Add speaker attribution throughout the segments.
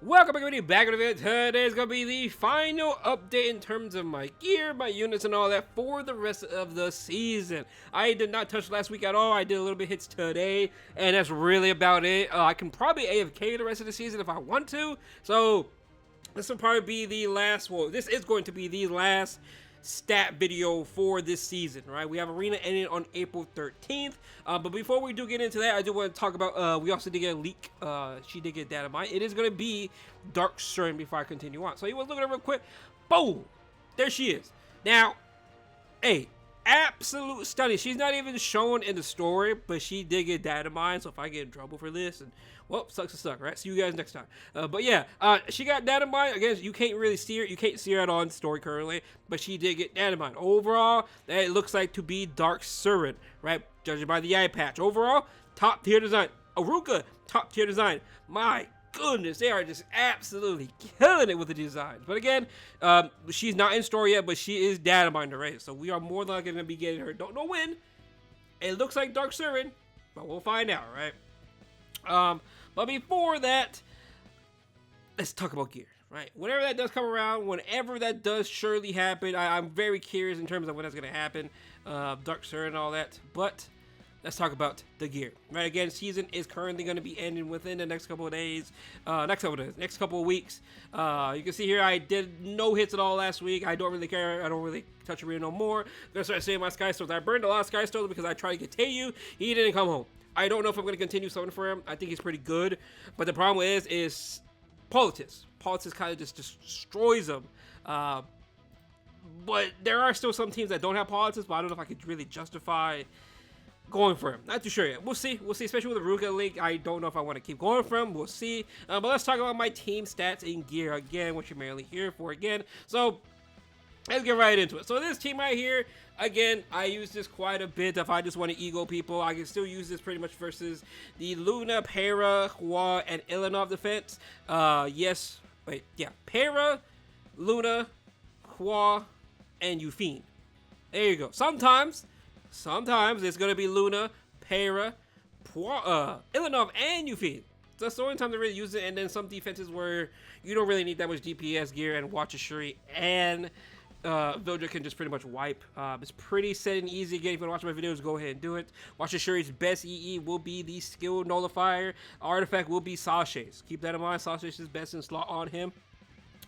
Speaker 1: Welcome back, everybody, back in the video. Today's gonna be the final update in terms of my gear, my units, and all that for the rest of the season. I did not touch last week at all. I did a little bit hits today, and that's really about it. I can probably AFK the rest of the season if I want to. So this will probably be the last. Well, this is going to be the last stat video for this season, right? We have Arena ending on April 13th, but before we do get into that, I do want to talk about, we also did get a leak. She did get data mine. It is going to be Dark SURIN before I continue on. So you want to look at her real quick. Boom! There she is. Now, hey, absolute stunning. She's not even shown in the story, but she did get data mine, so if I get in trouble for this, and well, sucks to suck, right? See you guys next time. But yeah, she got data mine. Again, you can't really see her. You can't see her at all in the story currently, but she did get data mine. Overall, it looks like to be Dark SURIN, right? Judging by the eye patch. Overall, top tier design. Aruka, top tier design. My goodness, they are just absolutely killing it with the designs. But again, she's not in store yet, but she is data mined already, so we are more likely going to be getting her. Don't know when. It looks like Dark SURIN, but we'll find out, right? But before that, let's talk about gear, right? Whenever that does come around, whenever that does surely happen, I'm very curious in terms of when that's going to happen, Dark SURIN and all that, but let's talk about the gear, right? Again, season is currently going to be ending within the next couple of days, next couple of weeks. You can see here, I did no hits at all last week. I don't really care. I don't really touch arena no more. I'm going to start saving my Sky Stones. I burned a lot of Sky Stones because I tried to get Taeyu. He didn't come home. I don't know if I'm going to continue summoning for him. I think he's pretty good. But the problem is Politics. Politics kind of just destroys him. But there are still some teams that don't have Politics, but I don't know if I could really justify going for him. Not too sure yet. We'll see. We'll see, especially with the Veronica League. I don't know if I want to keep going for him. We'll see. But let's talk about my team stats and gear again, what you're mainly here for again. So let's get right into it. So this team right here, again, I use this quite a bit. If I just want to ego people, I can still use this pretty much versus the Luna, Para, Hua, and Ilanov defense. Para, Luna, Hua, and Yufine. There you go. Sometimes it's going to be Luna, Para, Ilanov, and Yufine. That's the only time they really use it, and then some defenses where you don't really need that much DPS gear, and watch a Shuri and Vildra can just pretty much wipe. It's pretty set and easy. Again, if you want to watch my videos, go ahead and do it. Watch the Shuri's best EE will be the skill nullifier. Artifact will be Sasha's. Keep that in mind. Sasha's best in slot on him.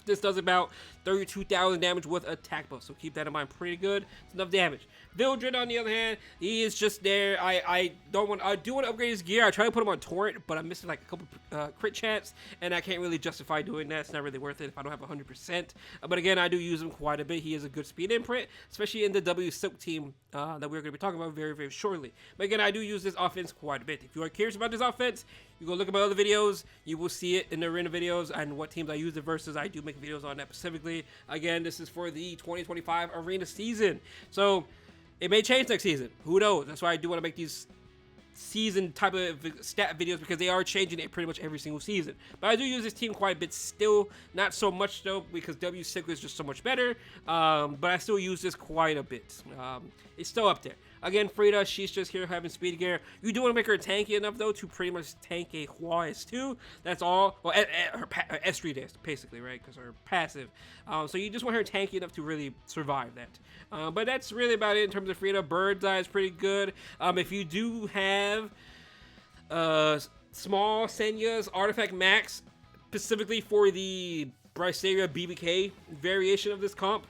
Speaker 1: This does about 32,000 damage with attack buff, so keep that in mind. Pretty good. It's enough damage. Vildred, on the other hand, he is just there. I do want to upgrade his gear. I try to put him on Torrent, but I'm missing like a couple crit chance, and I can't really justify doing that. It's not really worth it if I don't have 100%. But again, I do use him quite a bit. He is a good speed imprint, especially in the W Silk team that we're going to be talking about very, very shortly. But again, I do use this offense quite a bit. If you are curious about this offense, you go look at my other videos. You will see it in the arena videos and what teams I use it versus. I do make videos on that specifically. Again, this is for the 2025 arena season. So it may change next season. Who knows? That's why I do want to make these season type of stat videos, because they are changing it pretty much every single season. But I do use this team quite a bit still. Not so much though, because W6 is just so much better. But I still use this quite a bit. It's still up there. Again, Frida, she's just here having speed gear. You do want to make her tanky enough, though, to pretty much tank a Hua S2. That's all. Well, her S3 days, basically, right? Because her passive. So you just want her tanky enough to really survive that. But that's really about it in terms of Frida. Bird's Eye is pretty good. If you do have small Senya's Artifact Max, specifically for the Bryceria BBK variation of this comp,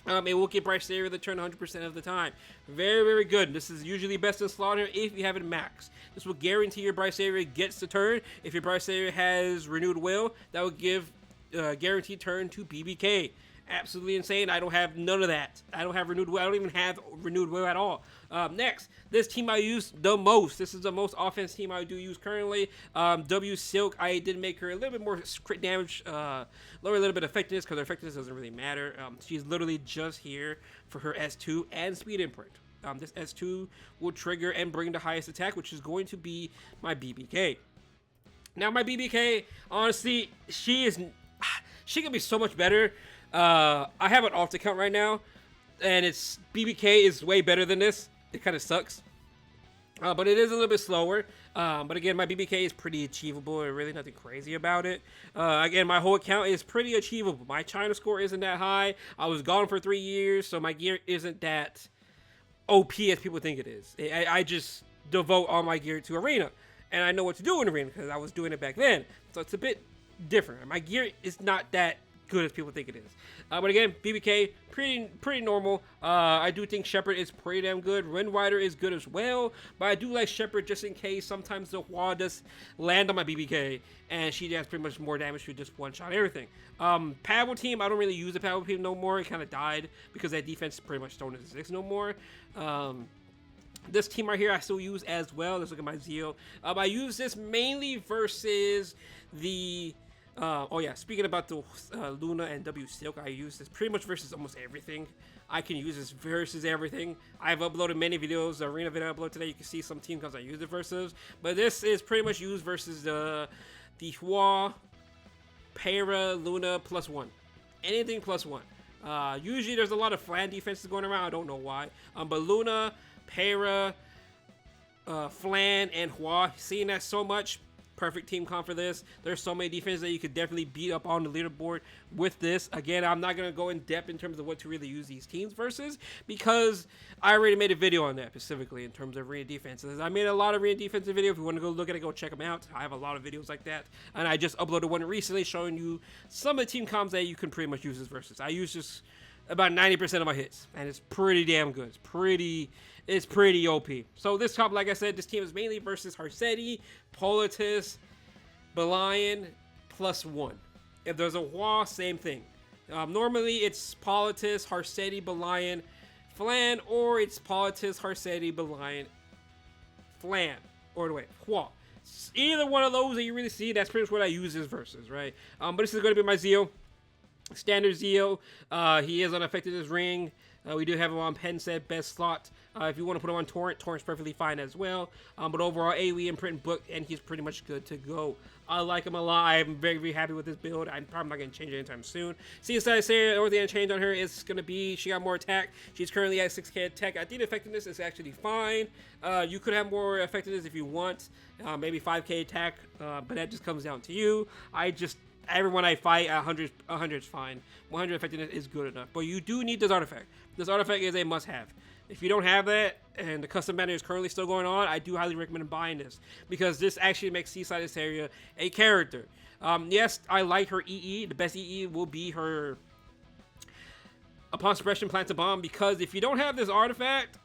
Speaker 1: it will get Bryceria the turn 100% of the time. Very, very good. This is usually best in slaughter if you have it max. This will guarantee your Bryceria gets the turn. If your Bryceria has Renewed Will, that will give guaranteed turn to BBK. Absolutely insane. I don't have none of that. I don't have Renewed Will. I don't even have Renewed Will at all. Next, this team I use the most. This is the most offense team I do use currently. W Silk, I did make her a little bit more crit damage, lower a little bit of effectiveness, because her effectiveness doesn't really matter. She's literally just here for her S2 and speed imprint. This S2 will trigger and bring the highest attack, which is going to be my BBK. Now, my BBK, honestly, she can be so much better. I have an alt account right now, and it's BBK is way better than this. It kind of sucks. But it is a little bit slower. But again, my BBK is pretty achievable. There's really nothing crazy about it. Again, my whole account is pretty achievable. My China score isn't that high. I was gone for 3 years, so my gear isn't that OP as people think it is. I just devote all my gear to Arena. And I know what to do in Arena because I was doing it back then. So it's a bit different. My gear is not that good as people think it is. But again, BBK, pretty normal. I do think Shepard is pretty damn good. Ren Rider is good as well, but I do like Shepard just in case sometimes the Hua does land on my BBK, and she does pretty much more damage to just one-shot everything. Paddle team, I don't really use the Paddle team no more. It kind of died because that defense pretty much don't exist no more. This team right here I still use as well. Let's look at my Zeo. I use this mainly versus the... oh yeah, speaking about the Luna and W Silk, I use this pretty much versus almost everything. I can use this versus everything. I've uploaded many videos. The Arena video I uploaded today, you can see some team comes I use it versus. But this is pretty much used versus the Hua, Para, Luna +1. Anything +1. Usually there's a lot of Flan defenses going around. I don't know why. But Luna, Para, Flan, and Hua, seeing that so much, perfect team comp for this. There's so many defenses that you could definitely beat up on the leaderboard with this. Again, I'm not going to go in depth in terms of what to really use these teams versus, because I already made a video on that specifically in terms of arena defenses. I made a lot of arena defensive videos. If you want to go look at it, go check them out. I have a lot of videos like that, and I just uploaded one recently showing you some of the team comps that you can pretty much use this versus. I use just about 90% of my hits, and it's pretty damn good. It's pretty OP. So this comp, like I said, this team is mainly versus Harsetti, Politis, Belian, +1. If there's a Hua, same thing. Normally it's Politis, Harsetti, Belian, Flan, or it's Politis, Harsetti, Belian, Flan, or wait, Hua. Either one of those that you really see, that's pretty much what I use this versus, right? But this is going to be my Zeo. Standard Zeo. He is unaffected as ring. We do have him on pen set, best slot. If you want to put him on Torrent's perfectly fine as well. But overall, AoE and print and book, and he's pretty much good to go. I like him a lot. I'm very, very happy with this build. I'm probably not going to change it anytime soon. CSI Sarah, the only thing I change on her is going to be she got more attack. She's currently at 6k attack. I think effectiveness is actually fine. You could have more effectiveness if you want. Maybe 5k attack, but that just comes down to you. Everyone I fight at 100 is fine. 100 effectiveness is good enough. But you do need this artifact. This artifact is a must-have. If you don't have that, and the custom banner is currently still going on, I do highly recommend buying this, because this actually makes Seaside Hysteria a character. Yes, I like her EE. The best EE will be her Upon Suppression Plants a Bomb, because if you don't have this artifact,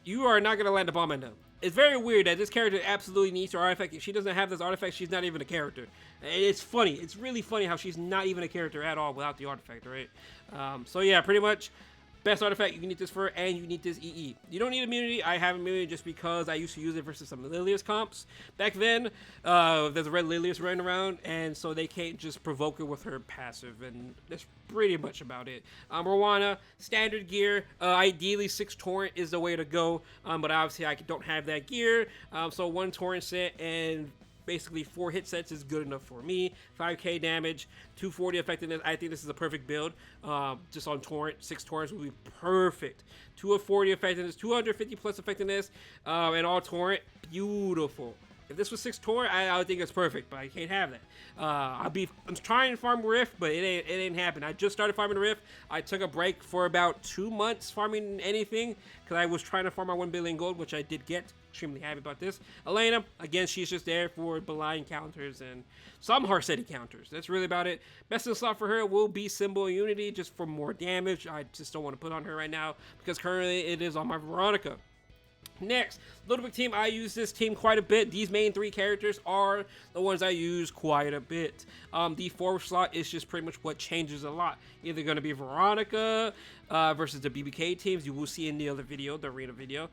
Speaker 1: you are not going to land a bomb on them. It's very weird that this character absolutely needs her artifact. If she doesn't have this artifact, she's not even a character. It's funny. It's really funny how she's not even a character at all without the artifact, right? So yeah, pretty much best artifact you need this for, and you need this EE. You don't need immunity. I have immunity just because I used to use it versus some Lilius comps. Back then, there's a red Lilius running around, and so they can't just provoke her with her passive, and that's pretty much about it. Rowana, standard gear. Ideally, 6 Torrent is the way to go, but obviously I don't have that gear, so 1 Torrent set and basically 4 hit sets is good enough for me. 5k damage, 240 effectiveness. I think this is a perfect build. Just on Torrent, 6 Torrents will be perfect. 240 effectiveness, 250 plus effectiveness, and all Torrent, beautiful. If this was 6 Torrent, I would think it's perfect, but I can't have that. I'm trying to farm Rift, but it ain't happen. I just started farming Rift. I took a break for about 2 months farming anything, because I was trying to farm my 1 billion gold, which I did get. Extremely happy about this. Elena, again, she's just there for Belian counters and some Harsetti counters. That's really about it. Best in slot for her will be Symbol Unity, just for more damage. I just don't want to put on her right now, because currently it is on my Veronica. Next, Ludwig team, I use this team quite a bit. These main 3 characters are the ones I use quite a bit. The 4th slot is just pretty much what changes a lot. Either going to be Veronica versus the BBK teams. You will see in the other video, the arena video.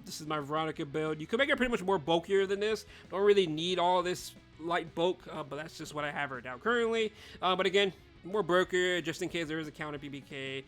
Speaker 1: This is my Veronica build. You could make her pretty much more bulkier than this. Don't really need all this light bulk, but that's just what I have her down currently. But again, more broker, just in case there is a counter BBK,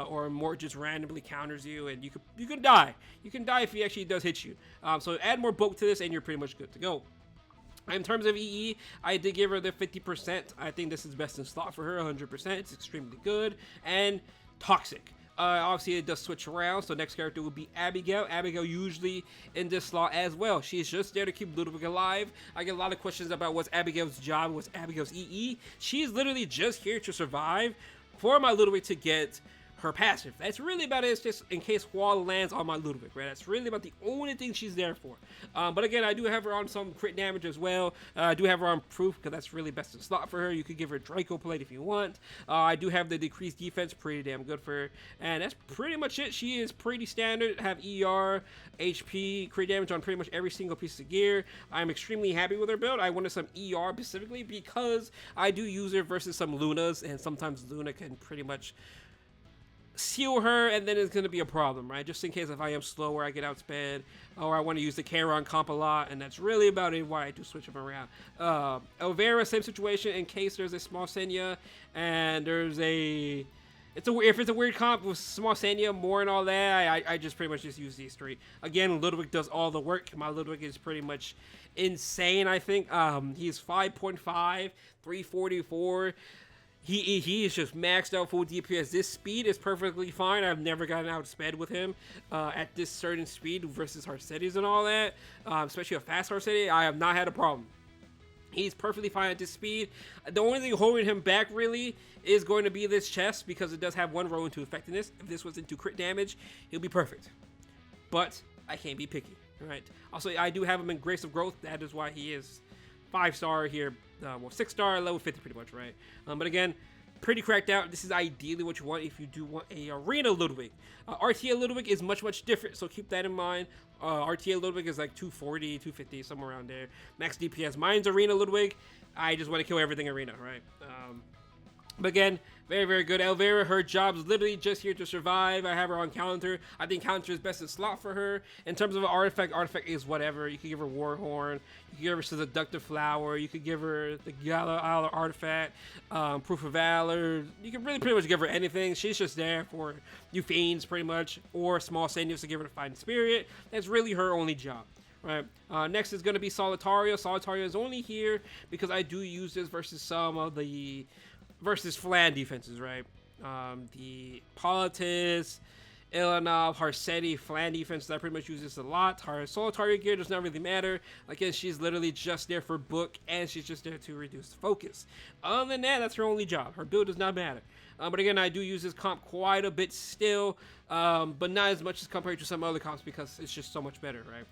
Speaker 1: or more just randomly counters you, and you can die. You can die if he actually does hit you. So add more bulk to this, and you're pretty much good to go. In terms of EE, I did give her the 50%. I think this is best in slot for her, 100%. It's extremely good and toxic. Obviously, it does switch around, so next character would be Abigail. Abigail usually in this slot as well. She's just there to keep Ludwig alive. I get a lot of questions about what's Abigail's job, what's Abigail's EE. She's literally just here to survive for my Ludwig to get her passive. That's really about it. It's just in case Wall lands on my Ludwig, right? That's really about the only thing she's there for. But again, I do have her on some crit damage as well. I do have her on proof because that's really best in slot for her. You could give her Draco plate if you want. I do have the decreased defense, pretty damn good for her. And that's pretty much it. She is pretty standard. Have ER, HP, crit damage on pretty much every single piece of gear. I'm extremely happy with her build. I wanted some ER specifically because I do use her versus some Lunas, and sometimes Luna can pretty much seal her, and then it's going to be a problem, right? Just in case if I am slower, I get outsped, or I want to use the Charon comp a lot, and that's really about it why I do switch them around. Elvira, same situation in case there's a small Senya, and there's a... if it's a weird comp with small Senya, more and all that, I just pretty much just use these three. Again, Ludwig does all the work. My Ludwig is pretty much insane, I think. He's 5.5, 344. He is just maxed out full DPS. This speed is perfectly fine. I've never gotten outsped with him at this certain speed versus Harsetti's and all that. Especially a fast Harsetti, I have not had a problem. He's perfectly fine at this speed. The only thing holding him back really is going to be this chest because it does have one row into effectiveness. If this was into crit damage, he'll be perfect. But I can't be picky, right? Also, I do have him in Grace of Growth. That is why he is 5-star here. Well, 6-star, level 50 pretty much, right? But again, pretty cracked out. This is ideally what you want if you do want a Arena Ludwig. RTA Ludwig is much, much different, so keep that in mind. RTA Ludwig is like 240, 250, somewhere around there. Max DPS. Mine's Arena Ludwig. I just want to kill everything Arena, right? But again, very, very good. Elvira, her job's literally just here to survive. I have her on counter. I think counter is best in slot for her. In terms of an artifact is whatever. You could give her Warhorn. You could give her Seductive Flower. You could give her the Gala artifact, Proof of Valor. You can really pretty much give her anything. She's just there for you fiends, pretty much, or small Seniors to give her the Fighting Spirit. That's really her only job. Right. Next is going to be Solitaria. Solitaria is only here because I do use this versus some of the Flan defenses, right? The Politis, Ilanov, Harsetti, Flan defense, I pretty much use this a lot. Her Solitaria gear does not really matter. Again, she's literally just there for book, and she's just there to reduce focus. Other than that, that's her only job. Her build does not matter. But again, I do use this comp quite a bit still, but not as much as compared to some other comps because it's just so much better, right?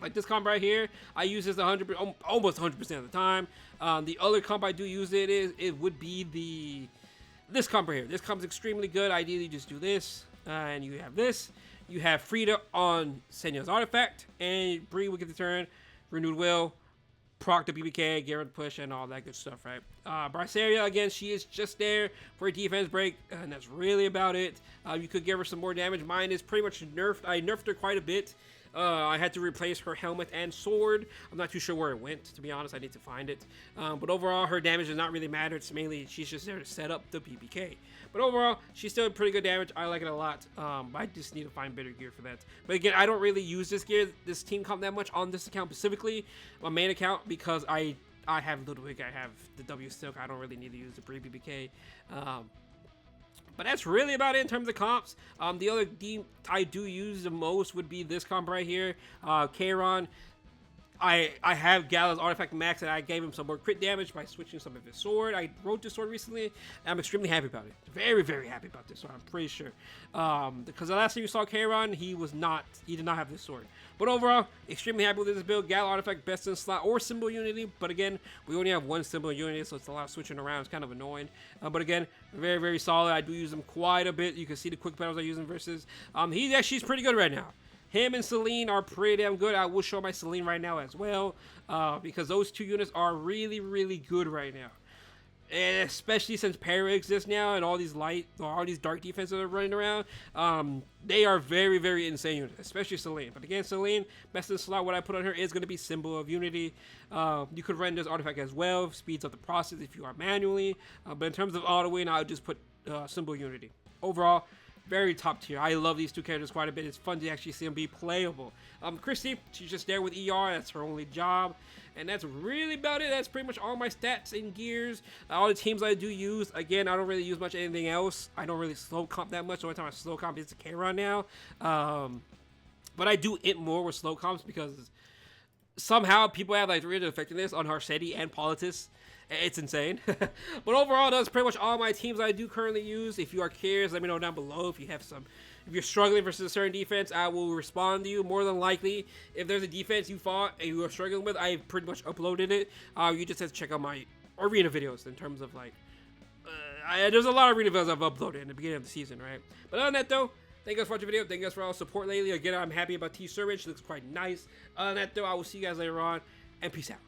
Speaker 1: Like this comp right here, I use this almost 100% of the time. The other comp I do use it would be this comp right here. This comp's extremely good. Ideally, just do this, and you have this. You have Frida on Senya's artifact, and Bree will get the turn, Renewed Will, proc the BBK, Garrett push, and all that good stuff, right? Bryceria, again, she is just there for a defense break, and that's really about it. You could give her some more damage. Mine is pretty much nerfed. I nerfed her quite a bit. I had to replace her helmet and sword. I'm not too sure where it went, to be honest. I need to find it. But overall, her damage does not really matter. It's mainly she's just there to set up the BBK. But overall, she's still pretty good damage. I like it a lot. I just need to find better gear for that. But again, I don't really use this team comp that much on this account specifically, my main account, because I have Ludwig, I have the W Silk. I don't really need to use the Bree BBK. But that's really about it in terms of comps. The other team I do use the most would be this comp right here, Charon. I have Gala's artifact max, and I gave him some more crit damage by switching some of his sword. I wrote this sword recently, and I'm extremely happy about it. Very, very happy about this sword, I'm pretty sure. Because the last time you saw Charon, he did not have this sword. But overall, extremely happy with this build. Gal artifact best in slot or symbol unity, but again, we only have one symbol unity, so it's a lot of switching around. It's kind of annoying. But again, very, very solid. I do use him quite a bit. You can see the quick battles I use him versus. He's pretty good right now. Him and Celine are pretty damn good. I will show my Celine right now as well, because those two units are really, really good right now. And especially since Para exists now and all these dark defenses that are running around, they are very, very insane units, especially Celine. But again, Celine, best in slot, what I put on her is going to be Symbol of Unity. You could run this artifact as well, speeds up the process if you are manually. But in terms of auto-win, I would just put Symbol Unity. Overall, very top tier. I love these two characters quite a bit. It's fun to actually see them be playable. Christy, she's just there with ER. That's her only job. And that's really about it. That's pretty much all my stats and gears. All the teams I do use. Again, I don't really use much anything else. I don't really slow comp that much. The only time I slow comp is the K-Run now. But I do it more with slow comps because somehow people have like real effectiveness on Harsetti and Politis. It's insane. But overall, that's pretty much all my teams I do currently use. If you are curious, let me know down below. If you're struggling versus a certain defense, I will respond to you. More than likely, if there's a defense you fought and you are struggling with, I pretty much uploaded it. You just have to check out my arena videos in terms of like, there's a lot of arena videos I've uploaded in the beginning of the season, right? But other than that though, thank you guys for watching the video. Thank you guys for all the support lately. Again, I'm happy about SURIN. She looks quite nice. Other than that though, I will see you guys later on, and peace out.